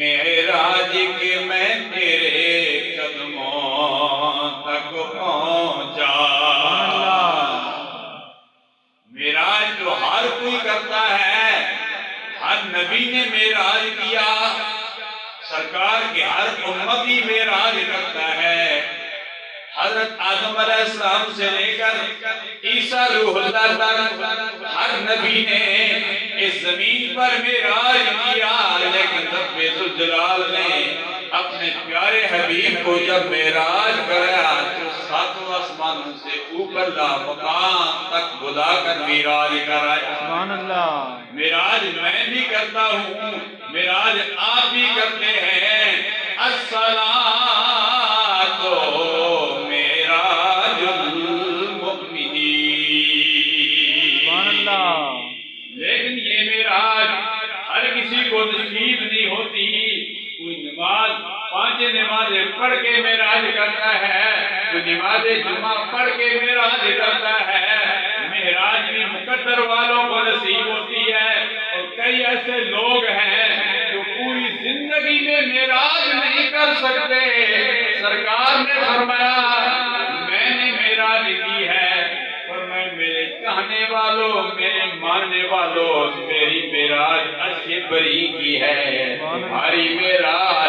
معراج کے میں تیرے قدموں تک پہنچا۔ معراج تو ہر کوئی کرتا ہے، ہر نبی نے معراج کیا، سرکار کے ہر امتی معراج کرتا ہے۔ حضرت آدم علیہ السلام سے لے کر عیسیٰ روح اللہ تک ہر نبی نے اس زمین پر معراج کیا، لیکن رب ذوالجلال نے اپنے پیارے حبیب کو جب معراج کرایا تو ساتوں آسمانوں سے اوپر لا مقام تک بلا کر معراج کرایا۔ سبحان اللہ۔ معراج میں بھی کرتا ہوں، معراج آپ بھی کرتے ہیں۔ الصلاۃ معراج المؤمنین۔ سبحان اللہ۔ لیکن یہ معراج ہر کسی کو نصیب نہیں ہوتی۔ کوئی نماز 5 نمازیں پڑھ کے معراج کرتا ہے، کوئی نماز جمعہ پڑھ کے معراج کرتا ہے۔ معراج بھی مقدر والوں کو نصیب ہوتی ہے، اور کئی ایسے لوگ ہیں جو پوری زندگی میں معراج نہیں کر سکتے۔ سرکار نے فرمایا میں نے معراج کی ہے، فرمایا میرے کہنے والوں، میرے ماننے والوں، میری معراج عرش بری کی ہے، تمہاری معراج